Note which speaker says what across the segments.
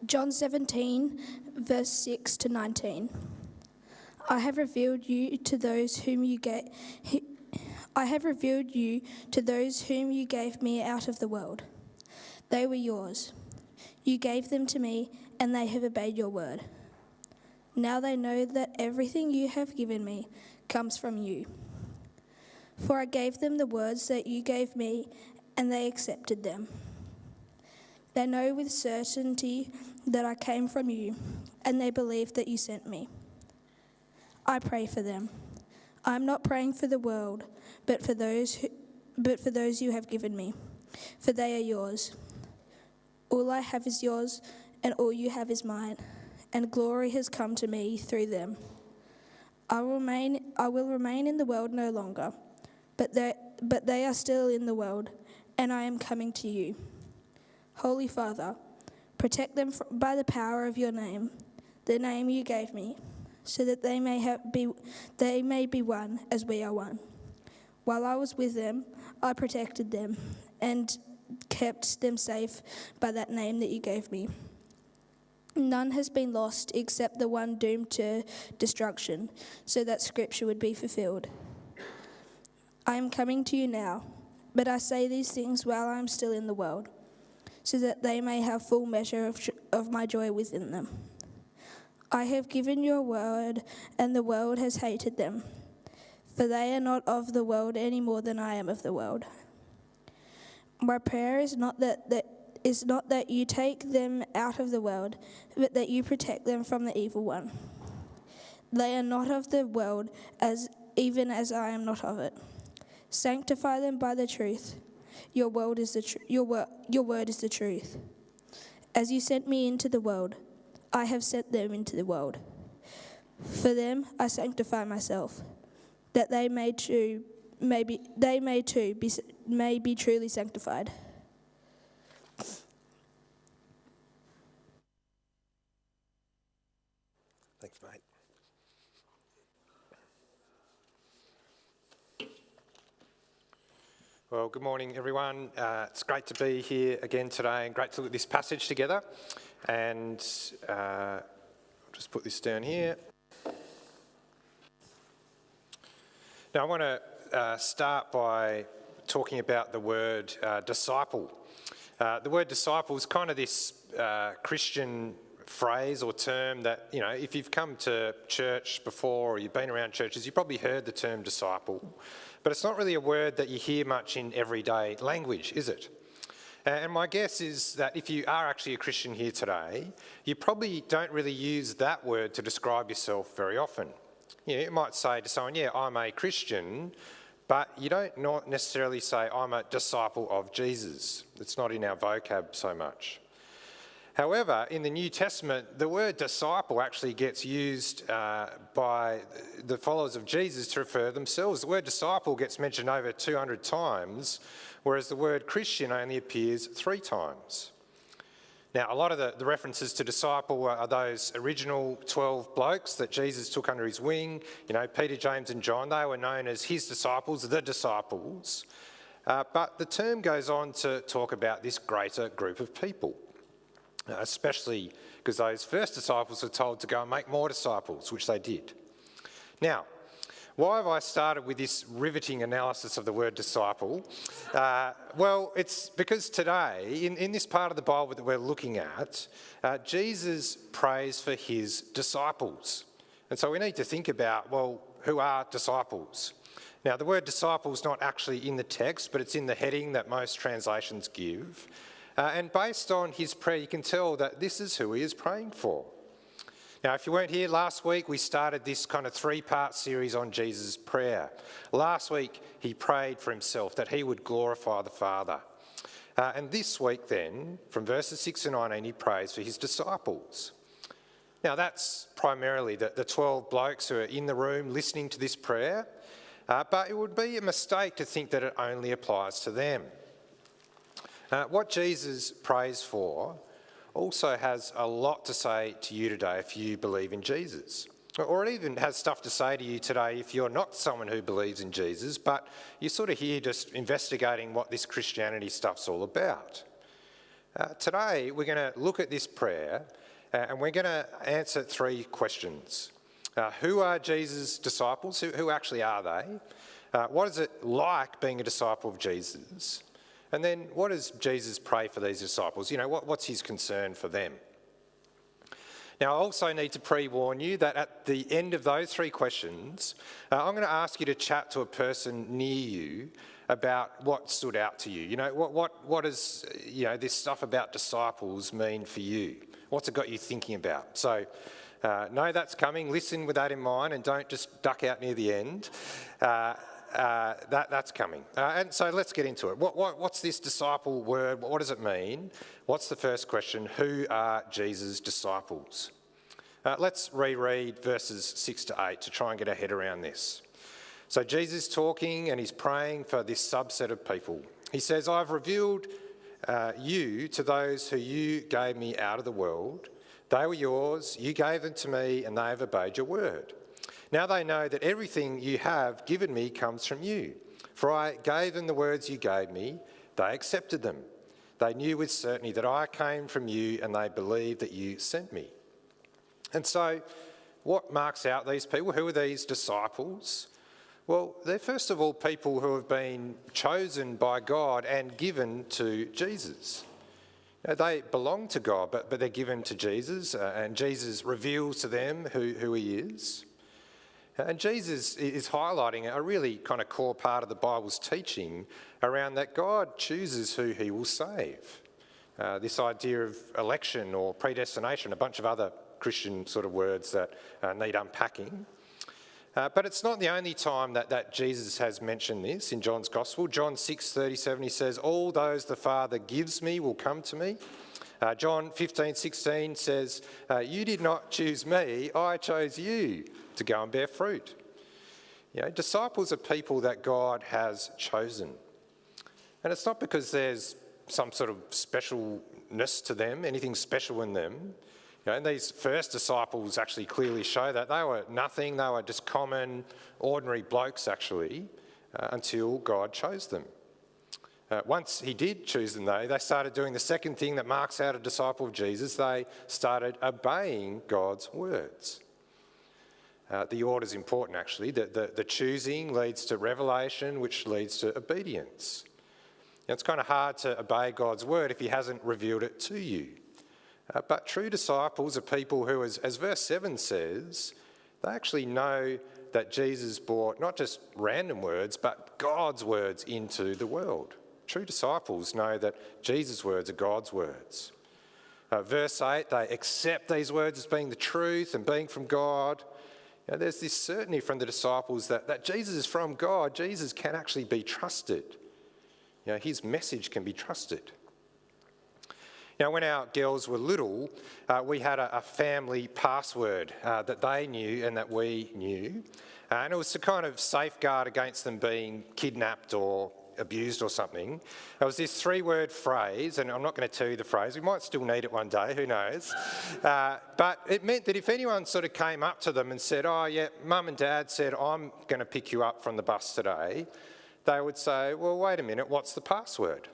Speaker 1: John 17, verse 6 to 19. I have revealed you to those whom you gave me out of the world. They were yours. You gave them to me, and they have obeyed your word. Now they know that everything you have given me comes from you. For I gave them the words that you gave me, and they accepted them. They know with certainty that I came from you, and they believe that you sent me. I pray for them. I am not praying for the world, but for those you have given me, for they are yours. All I have is yours, and all you have is mine, and glory has come to me through them. I will remain in the world no longer, but they are still in the world, and I am coming to you. Holy Father, protect them by the power of your name, the name you gave me, so that they may be one as we are one. While I was with them, I protected them and kept them safe by that name that you gave me. None has been lost except the one doomed to destruction, so that Scripture would be fulfilled. I am coming to you now, but I say these things while I am still in the world, so that they may have full measure of my joy within them. I have given your word, and the world has hated them, for they are not of the world any more than I am of the world. My prayer is not that you take them out of the world, but that you protect them from the evil one. They are not of the world, even as I am not of it. Sanctify them by the truth. Your word is the truth. As you sent me into the world, I have sent them into the world. For them I sanctify myself, that they may be truly sanctified.
Speaker 2: Thanks, mate. Well, good morning, everyone. It's great to be here again today and great to look at this passage together. And I'll just put this down here. Now, I want to start by talking about the word disciple. The word disciple is kind of this Christian phrase or term that, you know, if you've come to church before or you've been around churches, you've probably heard the term disciple. But it's not really a word that you hear much in everyday language, is it? And my guess is that if you are actually a Christian here today, you probably don't really use that word to describe yourself very often. You know, you might say to someone, yeah, I'm a Christian, but you don't not necessarily say, I'm a disciple of Jesus. It's not in our vocab so much. However, in the New Testament, the word disciple actually gets used by the followers of Jesus to refer themselves. The word disciple gets mentioned over 200 times, whereas the word Christian only appears 3 times. Now, a lot of the references to disciple are those original 12 blokes that Jesus took under his wing. You know, Peter, James and John, they were known as his disciples, the disciples. But the term goes on to talk about this greater group of people. Especially because those first disciples were told to go and make more disciples, which they did. Now, why have I started with this riveting analysis of the word disciple? Well, it's because today, in this part of the Bible that we're looking at, Jesus prays for his disciples. And so we need to think about, well, who are disciples? Now, the word disciple is not actually in the text, but it's in the heading that most translations give. And based on his prayer, you can tell that this is who he is praying for. Now, if you weren't here last week, we started this kind of 3-part series on Jesus' prayer. Last week, he prayed for himself, that he would glorify the Father. And this week then, from verses 6 to 19, he prays for his disciples. Now, that's primarily the 12 blokes who are in the room listening to this prayer. But it would be a mistake to think that it only applies to them. What Jesus prays for also has a lot to say to you today if you believe in Jesus. Or it even has stuff to say to you today if you're not someone who believes in Jesus, but you're sort of here just investigating what this Christianity stuff's all about. Today we're going to look at this prayer and we're going to answer 3 questions. Who are Jesus' disciples? Who actually are they? What is it like being a disciple of Jesus? And then what does Jesus pray for these disciples? You know, what's his concern for them? Now, I also need to pre-warn you that at the end of those 3 questions, I'm going to ask you to chat to a person near you about what stood out to you. You know, what does, this stuff about disciples mean for you? What's it got you thinking about? So, know that's coming. Listen with that in mind and don't just duck out near the end. That's coming. And so let's get into it. What's this disciple word? What does it mean? What's the first question? Who are Jesus' disciples? Let's reread verses 6 to 8 to try and get our head around this. So Jesus is talking and he's praying for this subset of people. He says, I've revealed you to those who you gave me out of the world. They were yours, you gave them to me, and they have obeyed your word. Now they know that everything you have given me comes from you. For I gave them the words you gave me, they accepted them. They knew with certainty that I came from you, and they believed that you sent me. And so, what marks out these people? Who are these disciples? Well, they're first of all people who have been chosen by God and given to Jesus. They belong to God, but they're given to Jesus, and Jesus reveals to them who he is. And Jesus is highlighting a really kind of core part of the Bible's teaching around that God chooses who he will save. This idea of election or predestination, a bunch of other Christian sort of words that need unpacking. But it's not the only time that Jesus has mentioned this in John's Gospel. John 6:37, he says, all those the Father gives me will come to me. John 15:16 says, you did not choose me, I chose you to go and bear fruit. You know, disciples are people that God has chosen. And it's not because there's some sort of specialness to them, anything special in them. And these first disciples actually clearly show that. They were nothing, they were just common, ordinary blokes actually, until God chose them. Once he did choose them though, they started doing the second thing that marks out a disciple of Jesus. They started obeying God's words. The order is important actually. The choosing leads to revelation, which leads to obedience. It's kind of hard to obey God's word if he hasn't revealed it to you. But true disciples are people who, as verse 7 says, they actually know that Jesus brought not just random words, but God's words into the world. True disciples know that Jesus' words are God's words. Verse 8, they accept these words as being the truth and being from God. There's this certainty from the disciples that Jesus is from God. Jesus can actually be trusted. His message can be trusted. Now, when our girls were little, we had a family password that they knew and that we knew. And it was to kind of safeguard against them being kidnapped or abused or something. It was this 3-word phrase, and I'm not going to tell you the phrase. We might still need it one day, who knows. But it meant that if anyone sort of came up to them and said, oh, yeah, Mum and Dad said, I'm going to pick you up from the bus today, they would say, well, wait a minute, what's the password?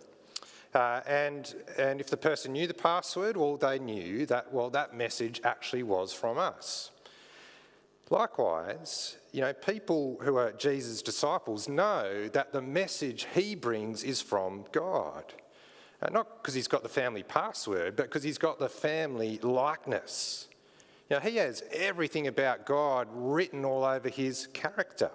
Speaker 2: And if the person knew the password, well, they knew that, well, that message actually was from us. Likewise, people who are Jesus' disciples know that the message he brings is from God. Not because he's got the family password, but because he's got the family likeness. He has everything about God written all over his character.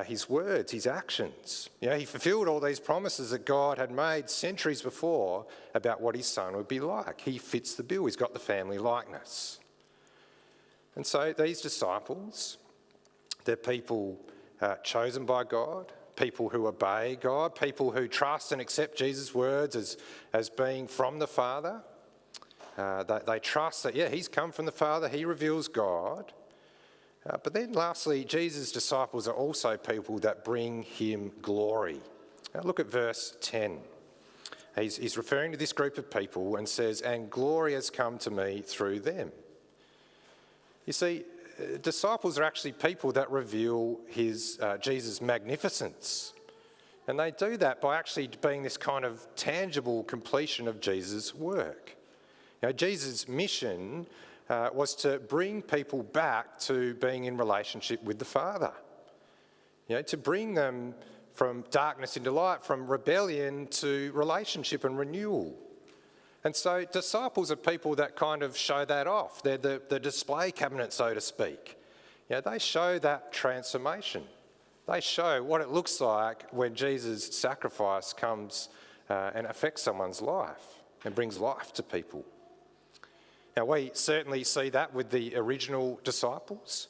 Speaker 2: His words, his actions. He fulfilled all these promises that God had made centuries before about what his son would be like. He fits the bill. He's got the family likeness. And so these disciples, they're people chosen by God, people who obey God, people who trust and accept Jesus' words as being from the Father. They trust that, he's come from the Father, he reveals God. But then lastly, Jesus' disciples are also people that bring him glory. Now look at verse 10. He's referring to this group of people and says, and glory has come to me through them. You see, disciples are actually people that reveal Jesus' magnificence. And they do that by actually being this kind of tangible completion of Jesus' work. Jesus' mission was to bring people back to being in relationship with the Father. To bring them from darkness into light, from rebellion to relationship and renewal. And so disciples are people that kind of show that off. They're the display cabinet, so to speak. They show that transformation. They show what it looks like when Jesus' sacrifice comes and affects someone's life and brings life to people. Now, we certainly see that with the original disciples.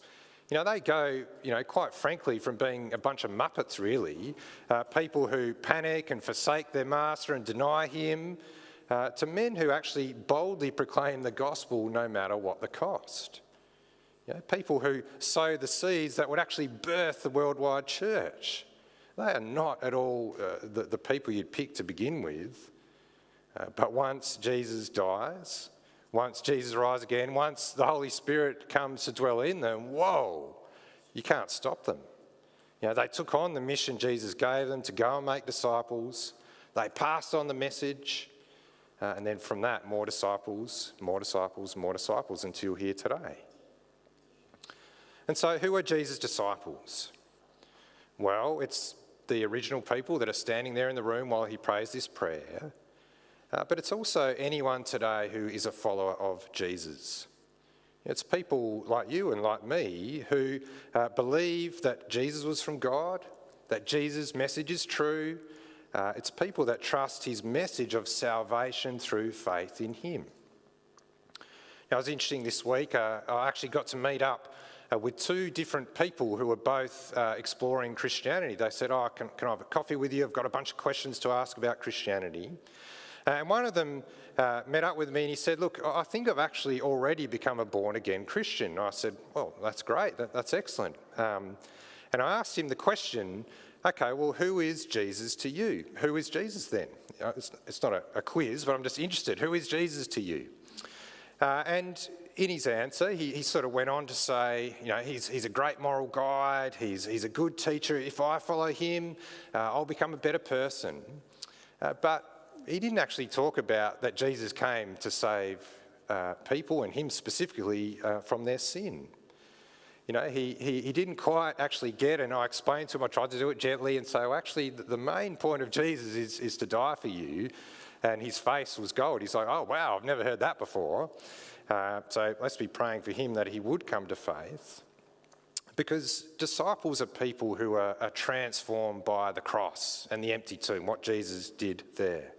Speaker 2: They go, quite frankly, from being a bunch of muppets, really, people who panic and forsake their master and deny him, to men who actually boldly proclaim the gospel no matter what the cost. People who sow the seeds that would actually birth the worldwide church. They are not at all the people you'd pick to begin with. But once Jesus dies, once Jesus rises again, once the Holy Spirit comes to dwell in them, whoa, you can't stop them. They took on the mission Jesus gave them to go and make disciples. They passed on the message. And then from that, more disciples, more disciples, more disciples until here today. And so who are Jesus' disciples? Well, it's the original people that are standing there in the room while he prays this prayer. But it's also anyone today who is a follower of Jesus. It's people like you and like me who believe that Jesus was from God, that Jesus' message is true. It's people that trust his message of salvation through faith in him. Now, it was interesting this week. I actually got to meet up with two different people who were both exploring Christianity. They said, can I have a coffee with you? I've got a bunch of questions to ask about Christianity. And one of them met up with me and he said, look, I think I've actually already become a born-again Christian. And I said, well, that's great. That's excellent. And I asked him the question, okay, well, who is Jesus to you? Who is Jesus then? It's not a quiz, but I'm just interested. Who is Jesus to you? And in his answer, he sort of went on to say, he's a great moral guide. He's a good teacher. If I follow him, I'll become a better person. But he didn't actually talk about that Jesus came to save people, and him specifically, from their sin. He didn't quite actually get, and I explained to him, I tried to do it gently and say, well, actually, the main point of Jesus is to die for you. And his face was gold. He's like, oh, wow, I've never heard that before. So let's be praying for him that he would come to faith. Because disciples are people who are transformed by the cross and the empty tomb, what Jesus did there.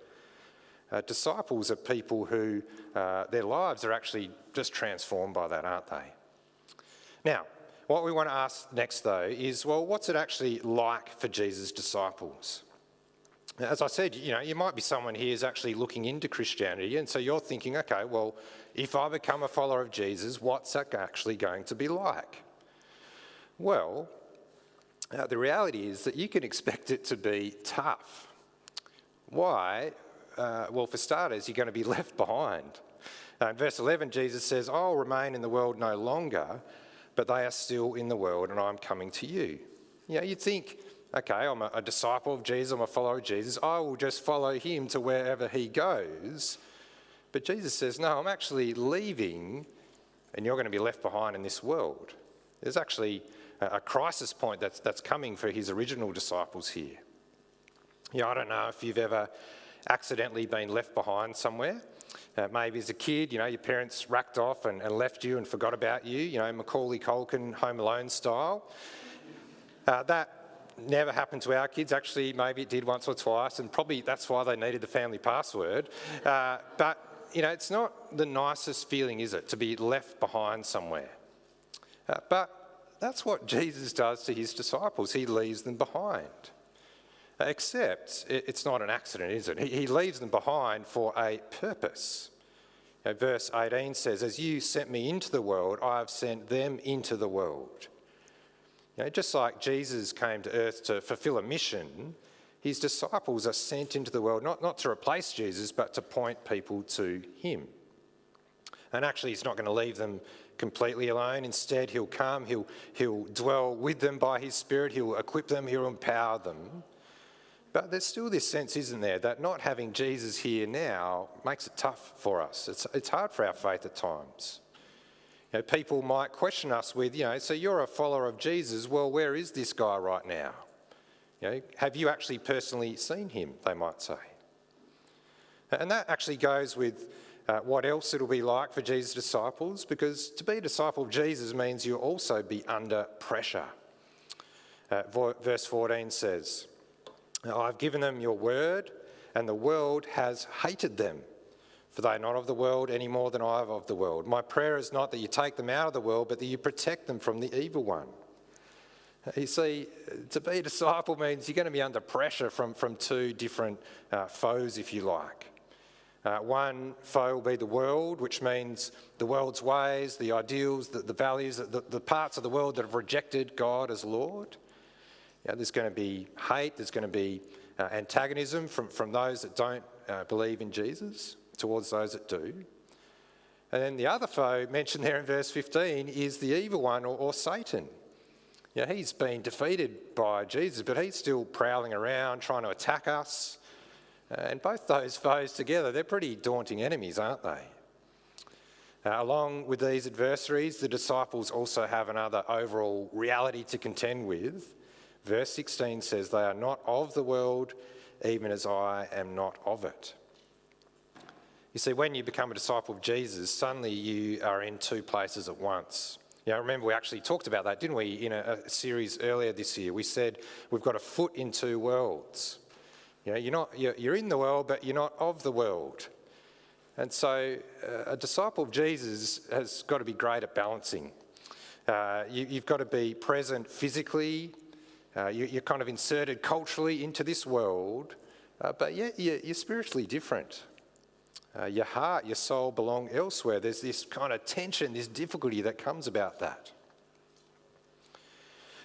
Speaker 2: Disciples are people who, their lives are actually just transformed by that, aren't they? Now, what we want to ask next, though, is, well, what's it actually like for Jesus' disciples? As I said, you might be someone here who's actually looking into Christianity, and so you're thinking, okay, well, if I become a follower of Jesus, what's that actually going to be like? Well, the reality is that you can expect it to be tough. Why? Well, for starters, you're going to be left behind. In verse 11, Jesus says, I'll remain in the world no longer, but they are still in the world, and I'm coming to you. You'd think, okay, I'm a disciple of Jesus, I'm a follower of Jesus, I will just follow him to wherever he goes. But Jesus says, no, I'm actually leaving, and you're going to be left behind in this world. There's actually a crisis point that's coming for his original disciples here. I don't know if you've ever accidentally been left behind somewhere. Maybe as a kid, your parents racked off and left you and forgot about you, Macaulay Culkin, Home Alone style. That never happened to our kids. Actually, maybe it did once or twice, and probably that's why they needed the family password. But, it's not the nicest feeling, is it, to be left behind somewhere? But that's what Jesus does to his disciples. He leaves them behind. Except it's not an accident, is it? He leaves them behind for a purpose. Verse 18 says, as you sent me into the world, I have sent them into the world. Just like Jesus came to earth to fulfill a mission, his disciples are sent into the world, not to replace Jesus, but to point people to him. And actually, he's not going to leave them completely alone. Instead, he'll come, he'll dwell with them by his Spirit, he'll equip them, he'll empower them. But there's still this sense, isn't there, that not having Jesus here now makes it tough for us. It's hard for our faith at times. You know, people might question us with, so you're a follower of Jesus, well, where is this guy right now? Have you actually personally seen him, they might say. And that actually goes with what else it'll be like for Jesus' disciples, because to be a disciple of Jesus means you'll also be under pressure. Verse 14 says, I've given them your word, and the world has hated them, for they are not of the world any more than I am of the world. My prayer is not that you take them out of the world, but that you protect them from the evil one. You see, to be a disciple means you're going to be under pressure from two different foes, if you like. One foe will be the world, which means the world's ways, the ideals, the values, the parts of the world that have rejected God as Lord. There's going to be hate, there's going to be antagonism from those that don't believe in Jesus towards those that do. And then the other foe mentioned there in verse 15 is the evil one or Satan. He's been defeated by Jesus, but he's still prowling around trying to attack us. And both those foes together, they're pretty daunting enemies, aren't they? Along with these adversaries, the disciples also have another overall reality to contend with. Verse 16 says, they are not of the world, even as I am not of it. You see, when you become a disciple of Jesus, suddenly you are in two places at once. Remember we actually talked about that, didn't we, in a series earlier this year. We said we've got a foot in two worlds. You're in the world, but you're not of the world. And so a disciple of Jesus has got to be great at balancing. You've got to be present physically. You're kind of inserted culturally into this world, but yet you're spiritually different. Your heart, your soul belong elsewhere. There's this kind of tension, this difficulty that comes about that.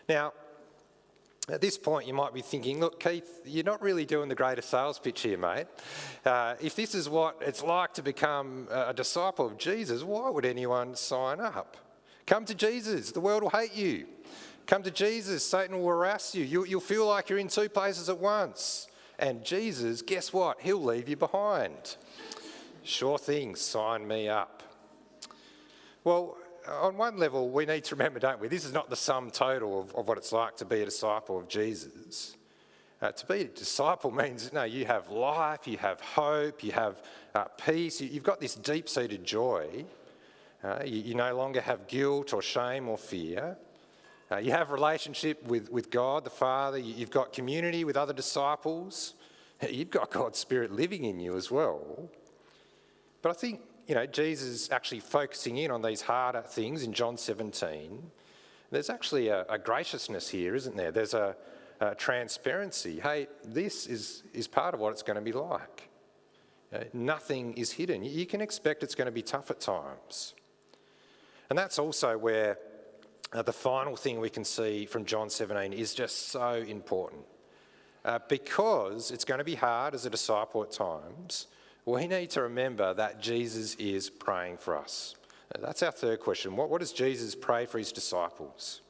Speaker 2: Now, at this point, you might be thinking, look, Keith, you're not really doing the greatest sales pitch here, mate. If this is what it's like to become a disciple of Jesus, why would anyone sign up? Come to Jesus, the world will hate you. Come to Jesus, Satan will harass you. You'll feel like you're in two places at once. And Jesus, guess what? He'll leave you behind. Sure thing, sign me up. Well, on one level, we need to remember, don't we? This is not the sum total of what it's like to be a disciple of Jesus. To be a disciple means, you have life, you have hope, you have peace. You've got this deep-seated joy. You no longer have guilt or shame or fear. You have relationship with God, the Father. You've got community with other disciples. You've got God's Spirit living in you as well. But I think, Jesus actually focusing in on these harder things in John 17. There's actually a graciousness here, isn't there? There's a transparency. Hey, this is part of what it's going to be like. Nothing is hidden. You can expect it's going to be tough at times. And that's also where the final thing we can see from John 17 is just so important. Because it's going to be hard as a disciple at times, we need to remember that Jesus is praying for us. That's our third question. What does Jesus pray for his disciples?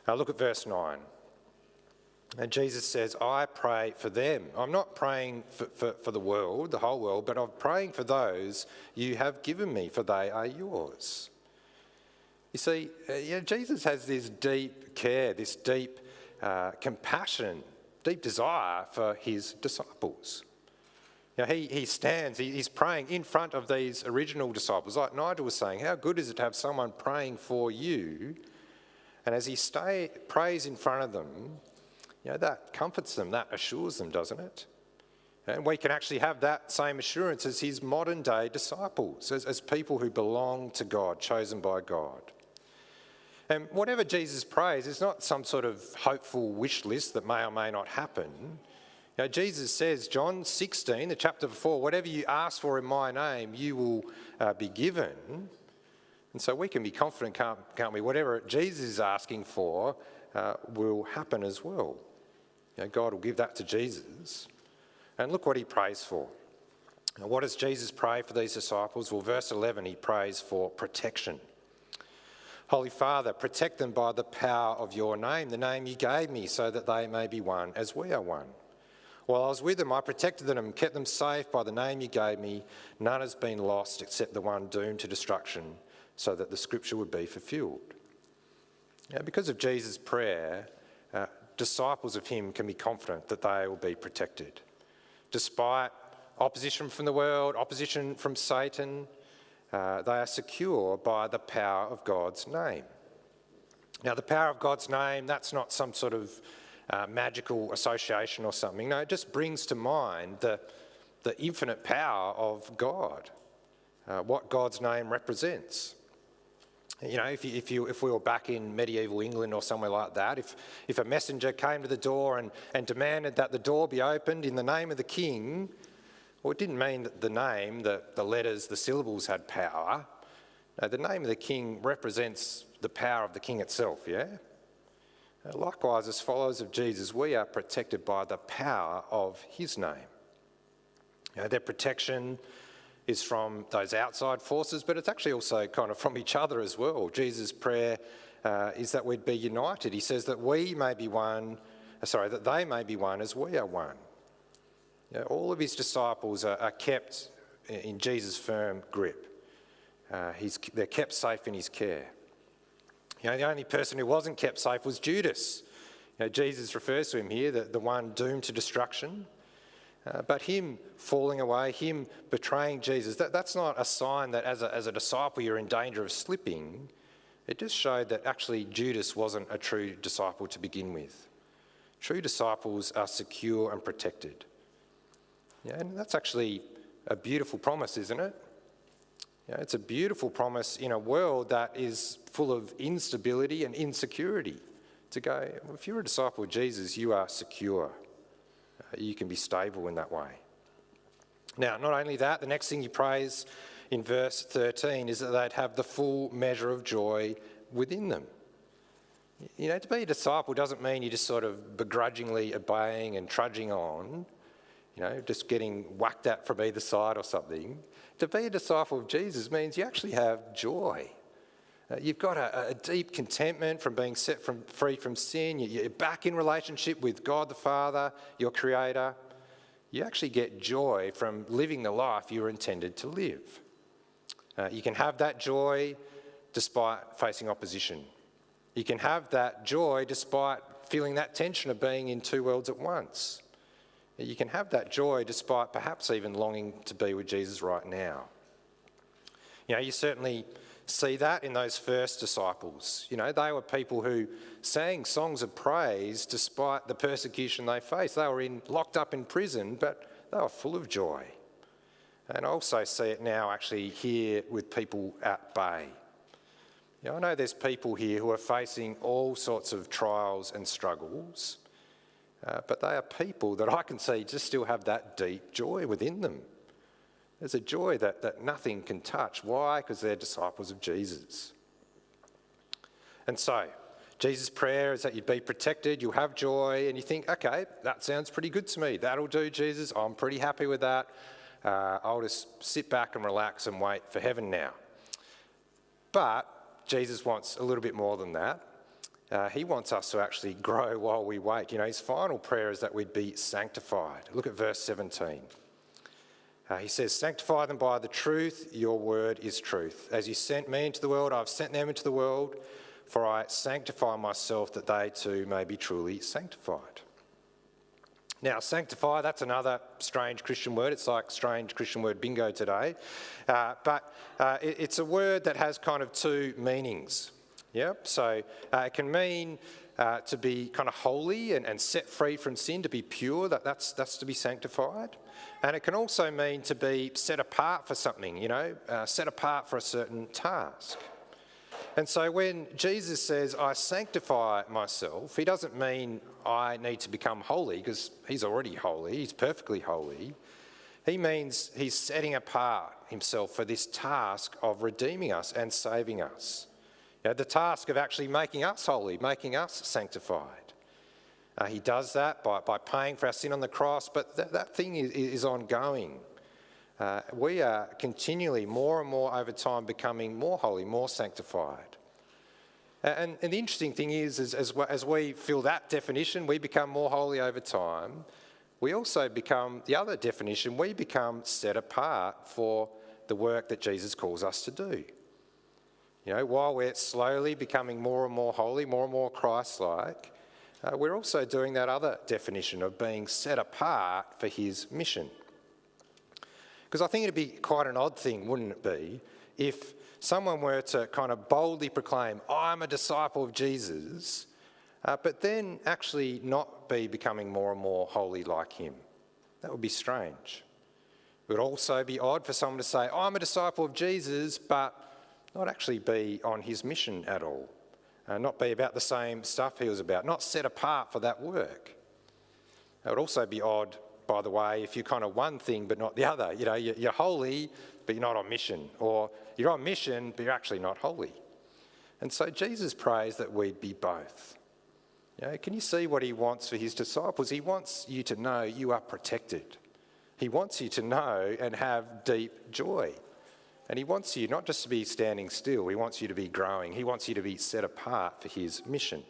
Speaker 2: Look at verse 9. And Jesus says, I pray for them. I'm not praying for the world, the whole world, but I'm praying for those you have given me, for they are yours. You see, Jesus has this deep care, this deep compassion, deep desire for his disciples. He stands, he's praying in front of these original disciples. Like Nigel was saying, how good is it to have someone praying for you? And as he prays in front of them, that comforts them, that assures them, doesn't it? And we can actually have that same assurance as his modern day disciples, as people who belong to God, chosen by God. And whatever Jesus prays is not some sort of hopeful wish list that may or may not happen. Jesus says, John 16, the chapter before, whatever you ask for in my name, you will be given. And so we can be confident, can't we? Whatever Jesus is asking for will happen as well. God will give that to Jesus. And look what he prays for. Now, what does Jesus pray for these disciples? Well, verse 11, he prays for protection. Holy Father, protect them by the power of your name, the name you gave me, so that they may be one as we are one. While I was with them, I protected them and kept them safe by the name you gave me. None has been lost except the one doomed to destruction, so that the scripture would be fulfilled. Now, because of Jesus' prayer, disciples of him can be confident that they will be protected. Despite opposition from the world, opposition from Satan, they are secure by the power of God's name. Now, the power of God's name, that's not some sort of magical association or something. No, it just brings to mind the infinite power of God, what God's name represents. You know, if we were back in medieval England or somewhere like that, if a messenger came to the door and demanded that the door be opened in the name of the king, well, it didn't mean that the name, the letters, the syllables had power. No, the name of the king represents the power of the king itself, yeah? Likewise, as followers of Jesus, we are protected by the power of his name. You know, their protection is from those outside forces, but it's actually also kind of from each other as well. Jesus' prayer is that we'd be united. He says that that they may be one as we are one. You know, all of his disciples are kept in Jesus' firm grip. They're kept safe in his care. You know, the only person who wasn't kept safe was Judas. You know, Jesus refers to him here, the one doomed to destruction. But him falling away, him betraying Jesus, that's not a sign that as a disciple you're in danger of slipping. It just showed that actually Judas wasn't a true disciple to begin with. True disciples are secure and protected. Yeah, and that's actually a beautiful promise, isn't it? Yeah, it's a beautiful promise in a world that is full of instability and insecurity. To go, well, if you're a disciple of Jesus, you are secure. You can be stable in that way. Now, not only that, the next thing he prays in verse 13 is that they'd have the full measure of joy within them. You know, to be a disciple doesn't mean you're just sort of begrudgingly obeying and trudging on, you know, just getting whacked at from either side or something. To be a disciple of Jesus means you actually have joy. You've got a deep contentment from being set free from sin. You're back in relationship with God the Father, your Creator. You actually get joy from living the life you were intended to live. You can have that joy despite facing opposition. You can have that joy despite feeling that tension of being in two worlds at once. You can have that joy despite perhaps even longing to be with Jesus right now. You know, you certainly see that in those first disciples. You know, they were people who sang songs of praise despite the persecution they faced. They were locked up in prison, but they were full of joy. And I also see it now actually here with people at bay. You know, I know there's people here who are facing all sorts of trials and struggles, but they are people that I can see just still have that deep joy within them. There's a joy that nothing can touch. Why? Because they're disciples of Jesus. And so, Jesus' prayer is that you'd be protected, you'll have joy, and you think, okay, that sounds pretty good to me. That'll do, Jesus. I'm pretty happy with that. I'll just sit back and relax and wait for heaven now. But Jesus wants a little bit more than that. He wants us to actually grow while we wait. You know, his final prayer is that we'd be sanctified. Look at verse 17. He says, sanctify them by the truth, your word is truth. As you sent me into the world, I've sent them into the world, for I sanctify myself that they too may be truly sanctified. Now, sanctify, that's another strange Christian word. It's like strange Christian word bingo today. But it's a word that has kind of two meanings. Yep. So it can mean to be kind of holy and set free from sin, to be pure, that's to be sanctified. And it can also mean to be set apart for something, you know, set apart for a certain task. And so when Jesus says, I sanctify myself, he doesn't mean I need to become holy, because he's already holy, he's perfectly holy. He means he's setting apart himself for this task of redeeming us and saving us. You know, the task of actually making us holy, making us sanctified. He does that by paying for our sin on the cross, but that thing is ongoing. We are continually, more and more over time, becoming more holy, more sanctified. And the interesting thing is as we fill that definition, we become more holy over time, we also become, the other definition, we become set apart for the work that Jesus calls us to do. You know, while we're slowly becoming more and more holy, more and more Christ-like, we're also doing that other definition of being set apart for his mission. Because I think it'd be quite an odd thing, wouldn't it be, if someone were to kind of boldly proclaim, I'm a disciple of Jesus, but then actually not be becoming more and more holy like him. That would be strange. It would also be odd for someone to say, I'm a disciple of Jesus, but not actually be on his mission at all. Not be about the same stuff he was about, not set apart for that work. It would also be odd, by the way, if you're kind of one thing but not the other. You know, you're holy, but you're not on mission. Or you're on mission, but you're actually not holy. And so Jesus prays that we'd be both. You know, can you see what he wants for his disciples? He wants you to know you are protected. He wants you to know and have deep joy. And he wants you not just to be standing still, he wants you to be growing. He wants you to be set apart for his mission.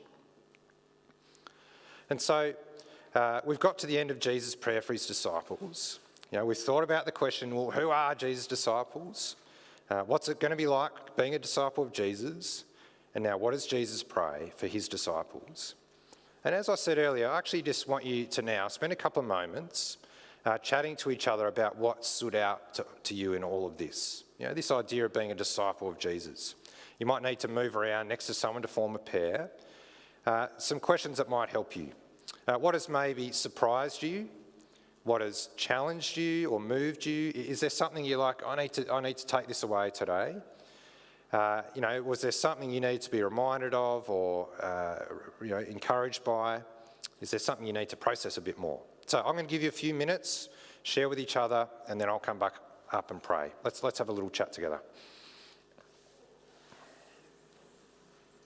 Speaker 2: And so we've got to the end of Jesus' prayer for his disciples. You know, we've thought about the question, well, who are Jesus' disciples? What's it going to be like being a disciple of Jesus? And now, what does Jesus pray for his disciples? And as I said earlier, I actually just want you to now spend a couple of moments chatting to each other about what stood out to you in all of this. You know, this idea of being a disciple of Jesus. You might need to move around next to someone to form a pair. Some questions that might help you. What has maybe surprised you? What has challenged you or moved you? Is there something you're like, I need to take this away today? You know, was there something you need to be reminded of or you know, encouraged by? Is there something you need to process a bit more? So I'm going to give you a few minutes, share with each other, and then I'll come back up and pray. Let's have a little chat together.